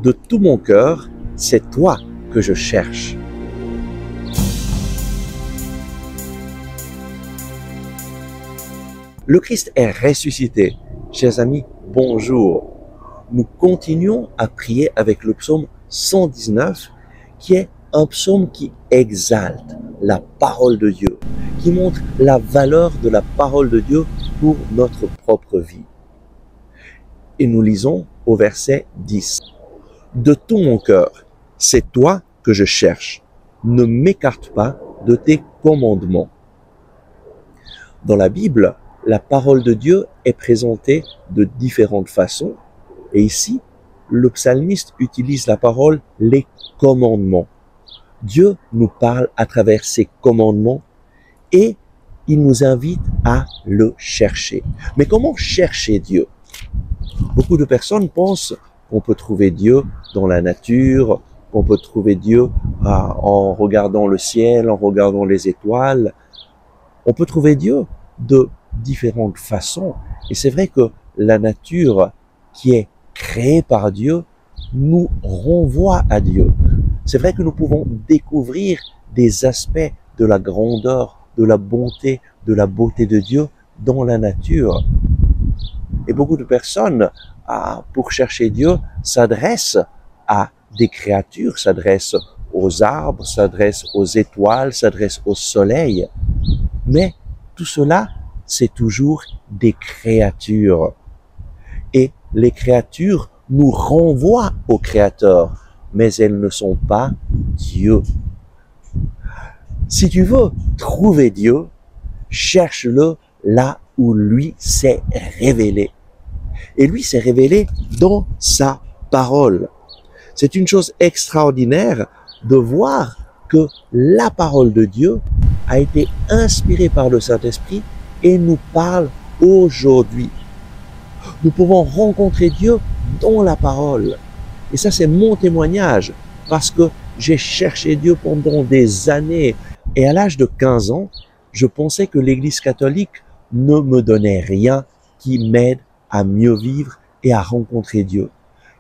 De tout mon cœur, c'est toi que je cherche. Le Christ est ressuscité. Chers amis, bonjour. Nous continuons à prier avec le psaume 119, qui est un psaume qui exalte la parole de Dieu, qui montre la valeur de la parole de Dieu pour notre propre vie. Et nous lisons au verset 10. De tout mon cœur, c'est toi que je cherche. Ne m'écarte pas de tes commandements. Dans la Bible, la parole de Dieu est présentée de différentes façons. Et ici, le psalmiste utilise la parole « les commandements ». Dieu nous parle à travers ses commandements et il nous invite à le chercher. Mais comment chercher Dieu? Beaucoup de personnes pensent qu'on peut trouver Dieu dans la nature, qu'on peut trouver Dieu en regardant le ciel, en regardant les étoiles. On peut trouver Dieu de différentes façons. Et c'est vrai que la nature qui est créée par Dieu nous renvoie à Dieu. C'est vrai que nous pouvons découvrir des aspects de la grandeur, de la bonté, de la beauté de Dieu dans la nature. Et beaucoup de personnes, pour chercher Dieu, s'adressent à des créatures, s'adressent aux arbres, s'adressent aux étoiles, s'adressent au soleil. Mais tout cela, c'est toujours des créatures. Et les créatures nous renvoient au Créateur, mais elles ne sont pas Dieu. Si tu veux trouver Dieu, cherche-le là où lui s'est révélé. Et lui s'est révélé dans sa parole. C'est une chose extraordinaire de voir que la parole de Dieu a été inspirée par le Saint-Esprit et nous parle aujourd'hui. Nous pouvons rencontrer Dieu dans la parole. Et ça, c'est mon témoignage, parce que j'ai cherché Dieu pendant des années. Et à l'âge de 15 ans, je pensais que l'Église catholique ne me donnait rien qui m'aide à mieux vivre et à rencontrer Dieu.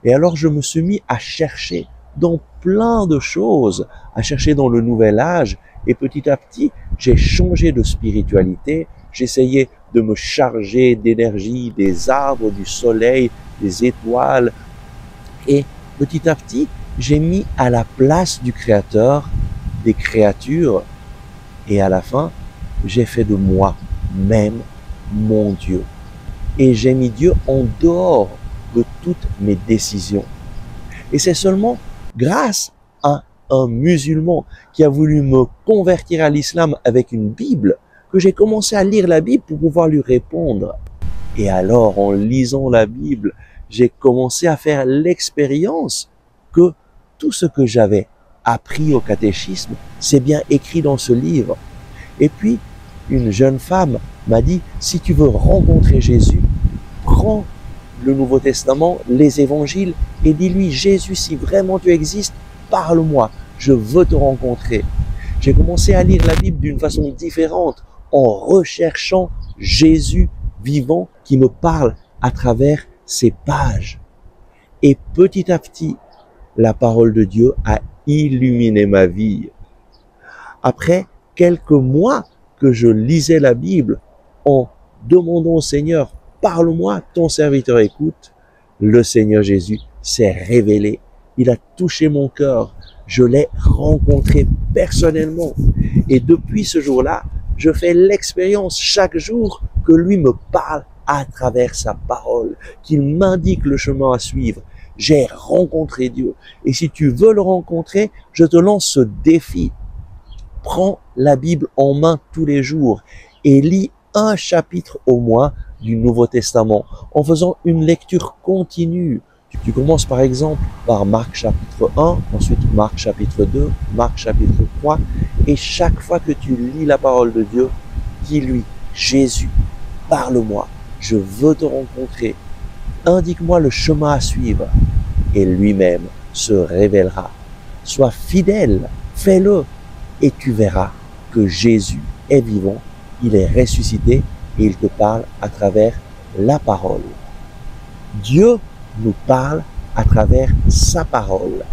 Et alors, je me suis mis à chercher dans plein de choses, à chercher dans le nouvel âge. Et petit à petit, j'ai changé de spiritualité. J'essayais de me charger d'énergie des arbres, du soleil, des étoiles. Et petit à petit, j'ai mis à la place du Créateur des créatures. Et à la fin, j'ai fait de moi-même mon Dieu. Et j'ai mis Dieu en dehors de toutes mes décisions. Et c'est seulement grâce à un musulman qui a voulu me convertir à l'islam avec une Bible que j'ai commencé à lire la Bible pour pouvoir lui répondre. Et alors, en lisant la Bible, j'ai commencé à faire l'expérience que tout ce que j'avais appris au catéchisme, c'est bien écrit dans ce livre. Et puis, une jeune femme m'a dit, si tu veux rencontrer Jésus, prends le Nouveau Testament, les évangiles, et dis-lui, Jésus, si vraiment tu existes, parle-moi, je veux te rencontrer. J'ai commencé à lire la Bible d'une façon différente, en recherchant Jésus vivant qui me parle à travers ces pages. Et petit à petit, la parole de Dieu a illuminé ma vie. Après quelques mois que je lisais la Bible en demandant au Seigneur, parle-moi, ton serviteur écoute, le Seigneur Jésus s'est révélé. Il a touché mon cœur. Je l'ai rencontré personnellement. Et depuis ce jour-là, je fais l'expérience chaque jour que lui me parle à travers sa parole, qu'il m'indique le chemin à suivre. J'ai rencontré Dieu. Et si tu veux le rencontrer, je te lance ce défi. Prends la Bible en main tous les jours et lis un chapitre au moins du Nouveau Testament en faisant une lecture continue. Tu commences par exemple par Marc chapitre 1, ensuite Marc chapitre 2, Marc chapitre 3, et chaque fois que tu lis la parole de Dieu, dis-lui, Jésus, parle-moi, je veux te rencontrer, indique-moi le chemin à suivre, et lui-même se révélera. Sois fidèle, fais-le, et tu verras que Jésus est vivant, il est ressuscité, et il te parle à travers la parole. Dieu nous parle à travers sa parole